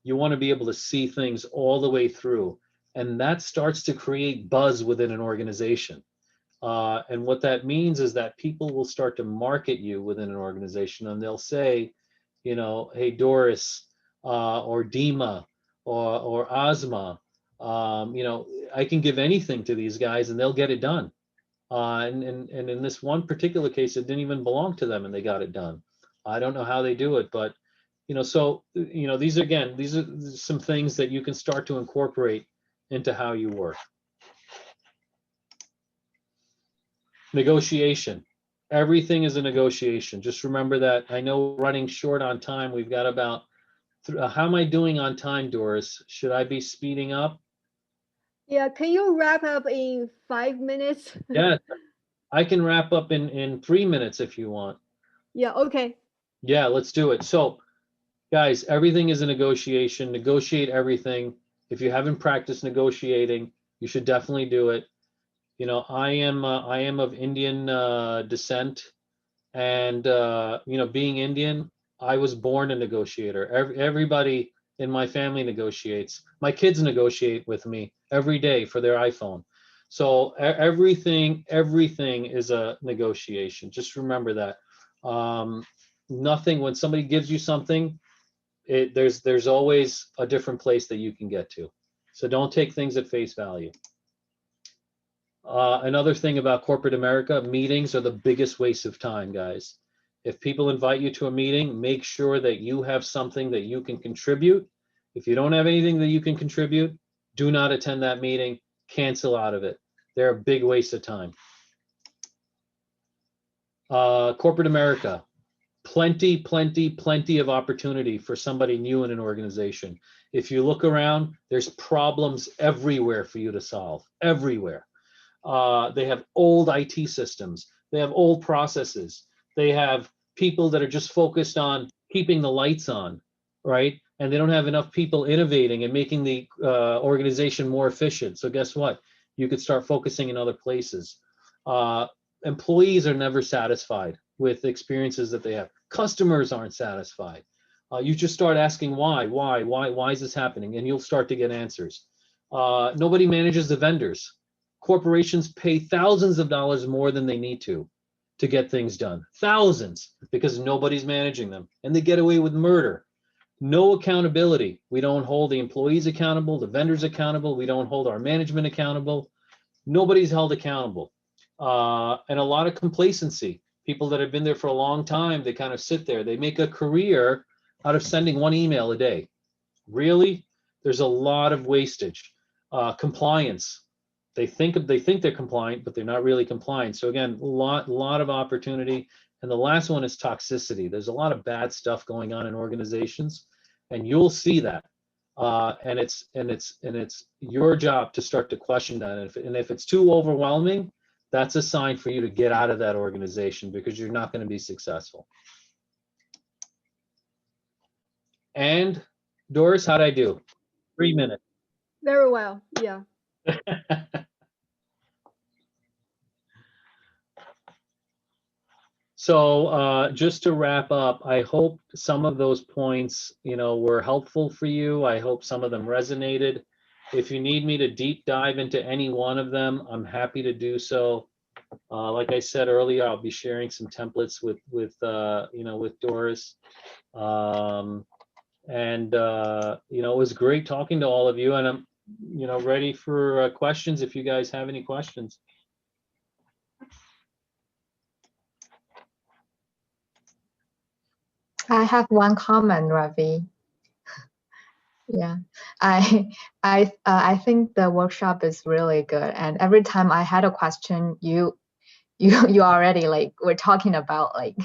You want to be able to see things all the way through. And that starts to create buzz within an organization. And what that means is that people will start to market you within an organization, and they'll say, you know, hey, Doris, or Dima, or Ozma, you know, I can give anything to these guys and they'll get it done. And in this one particular case, it didn't even belong to them and they got it done. I don't know how they do it, but, you know, so, you know, these are some things that you can start to incorporate into how you work. Negotiation. Everything is a negotiation. Just remember that. I know we're running short on time. We've got about, how am I doing on time, Doris? Should I be speeding up? Yeah, can you wrap up in 5 minutes? Yeah, I can wrap up in 3 minutes if you want. Yeah, okay. Yeah, let's do it. So guys, everything is a negotiation. Negotiate everything. If you haven't practiced negotiating, you should definitely do it. You know, I am of Indian descent, and you know, being Indian, I was born a negotiator. Everybody in my family negotiates. My kids negotiate with me every day for their iPhone. So everything is a negotiation. Just remember that. Nothing, when somebody gives you something, there's always a different place that you can get to. So don't take things at face value. Another thing about corporate America, meetings are the biggest waste of time, guys. If people invite you to a meeting, make sure that you have something that you can contribute. If you don't have anything that you can contribute, do not attend that meeting, cancel out of it. They're a big waste of time. Corporate America, plenty of opportunity for somebody new in an organization. If you look around, there's problems everywhere for you to solve, everywhere. They have old IT systems. They have old processes. They have people that are just focused on keeping the lights on, right? And they don't have enough people innovating and making the organization more efficient. So guess what? You could start focusing in other places. Employees are never satisfied with the experiences that they have. Customers aren't satisfied. You just start asking why is this happening? And you'll start to get answers. Nobody manages the vendors. Corporations pay thousands of dollars more than they need to get things done. Thousands, because nobody's managing them. And they get away with murder. No accountability. We don't hold the employees accountable, the vendors accountable. We don't hold our management accountable. Nobody's held accountable. And a lot of complacency. People that have been there for a long time, they kind of sit there. They make a career out of sending one email a day. Really? There's a lot of wastage. Compliance. They think they're compliant, but they're not really compliant. So again, lot of opportunity. And the last one is toxicity. There's a lot of bad stuff going on in organizations, and you'll see that. And it's your job to start to question that. And if it's too overwhelming, that's a sign for you to get out of that organization, because you're not going to be successful. And Doris, how'd I do? 3 minutes. Very well. Yeah. So just to wrap up, I hope some of those points, you know, were helpful for you. I hope some of them resonated. If you need me to deep dive into any one of them, I'm happy to do so. Like I said earlier, I'll be sharing some templates with you know, with Doris. You know, it was great talking to all of you, and I'm, you know, ready for questions if you guys have any questions. I have one comment, Ravi. Yeah, I think the workshop is really good, and every time I had a question, you already like were talking about like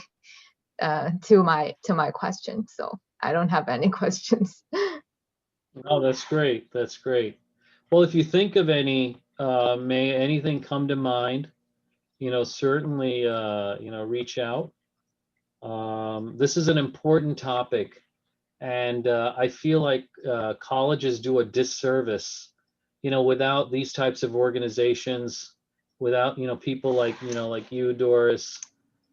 to my question, so I don't have any questions. Oh, that's great. That's great. Well, if you think of any, may anything come to mind, you know, certainly, you know, reach out. This is an important topic, and I feel like colleges do a disservice, you know, without these types of organizations, without, you know, people like, you know, like you, Doris,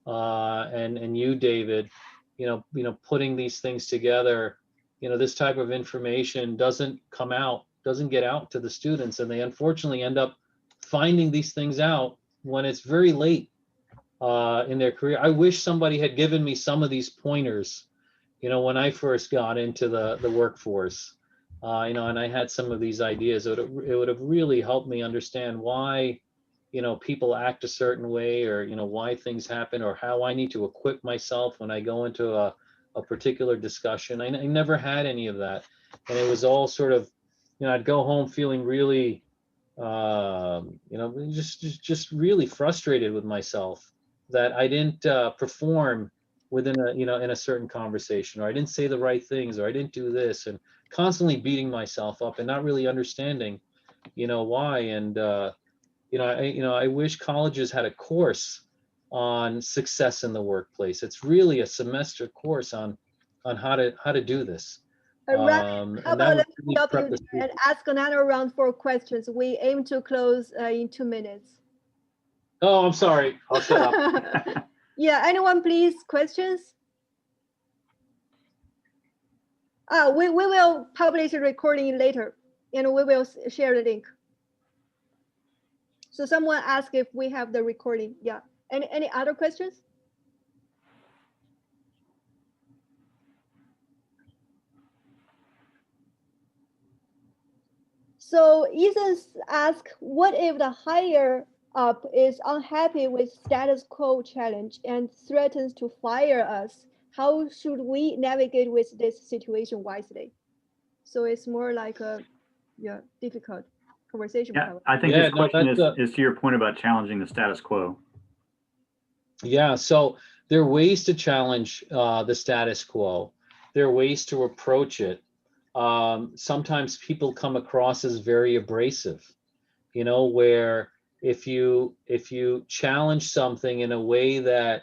and you, David, you know, putting these things together. You know, this type of information doesn't get out to the students, and they unfortunately end up finding these things out when it's very late in their career. I wish somebody had given me some of these pointers, you know, when I first got into the workforce, you know, and I had some of these ideas. It would have really helped me understand why, you know, people act a certain way, or, you know, why things happen, or how I need to equip myself when I go into a particular discussion. I never had any of that. And it was all sort of, you know, I'd go home feeling really, you know, just really frustrated with myself that I didn't perform within a, you know, in a certain conversation, or I didn't say the right things, or I didn't do this, and constantly beating myself up and not really understanding, you know, why. And, I wish colleges had a course on success in the workplace. It's really a semester course on how to do this. Ravi, how And that about would let me really stop prep you the there and students. ask another round for questions. We aim to close in 2 minutes. Oh, I'm sorry. I'll shut up. Yeah, anyone please, questions? We will publish a recording later and we will share the link. So someone asked if we have the recording. Yeah. Any other questions? So Ethan's asked, what if the higher up is unhappy with status quo challenge and threatens to fire us? How should we navigate with this situation wisely? So it's more like a difficult conversation. Yeah, I think Yeah, this no, question that's is to your point about challenging the status quo. Yeah, so there are ways to challenge the status quo. There are ways to approach it. Sometimes people come across as very abrasive, where if you challenge something in a way that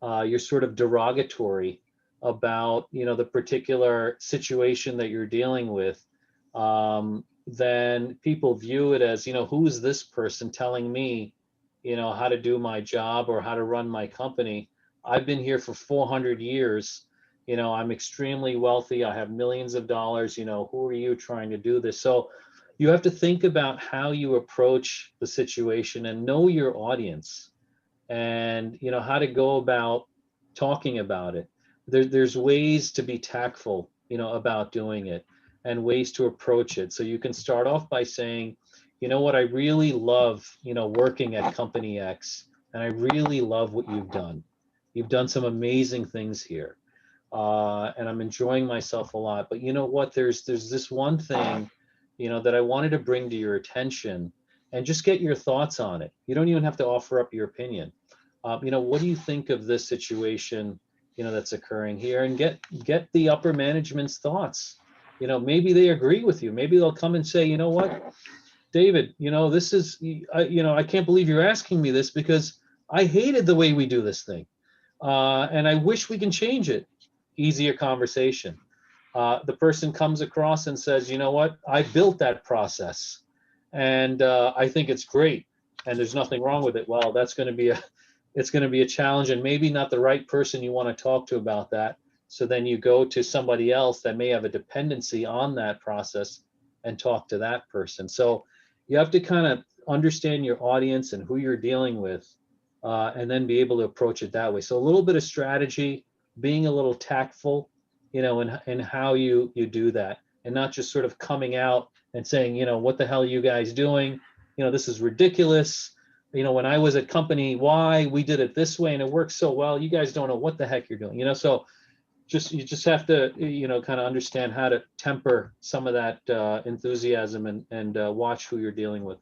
you're sort of derogatory about, the particular situation that you're dealing with, then people view it as, who is this person telling me, how to do my job or how to run my company? I've been here for 400 years. I'm extremely wealthy. I have millions of dollars. Who are you trying to do this? So you have to think about how you approach the situation and know your audience and, how to go about talking about it. There's ways to be tactful, about doing it and ways to approach it. So you can start off by saying, what I really love, working at Company X, and I really love what you've done. You've done some amazing things here. And I'm enjoying myself a lot. But you know what? There's this one thing, that I wanted to bring to your attention and just get your thoughts on it. You don't even have to offer up your opinion. What do you think of this situation, that's occurring here, and get the upper management's thoughts. Maybe they agree with you. Maybe they'll come and say, you know what, David, this is, I can't believe you're asking me this because I hated the way we do this thing. And I wish we can change it. Easier conversation. The person comes across and says, you know what, I built that process and I think it's great and there's nothing wrong with it. Well, it's going to be a challenge and maybe not the right person you want to talk to about that. So then you go to somebody else that may have a dependency on that process and talk to that person. So you have to kind of understand your audience and who you're dealing with, and then be able to approach it that way. So a little bit of strategy, being a little tactful, in how you do that, and not just sort of coming out and saying, what the hell are you guys doing? This is ridiculous. When I was at company Y, we did it this way and it works so well. You guys don't know what the heck you're doing. So you just have to, kind of understand how to temper some of that enthusiasm and watch who you're dealing with.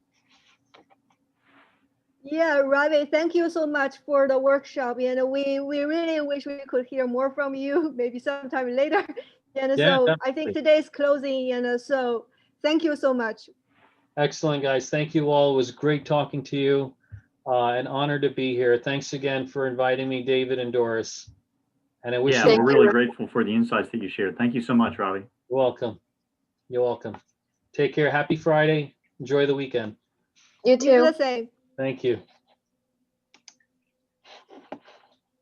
Yeah, Ravi, thank you so much for the workshop. And we really wish we could hear more from you, maybe sometime later. And Yeah, so definitely. I think today's closing. And so thank you so much. Excellent, guys. Thank you all. It was great talking to you. An honor to be here. Thanks again for inviting me, David and Doris. And I wish Yeah, you we're really grateful for the insights that you shared. Thank you so much, Ravi. You're welcome. You're welcome. Take care. Happy Friday. Enjoy the weekend. You too. You do the same. Thank you.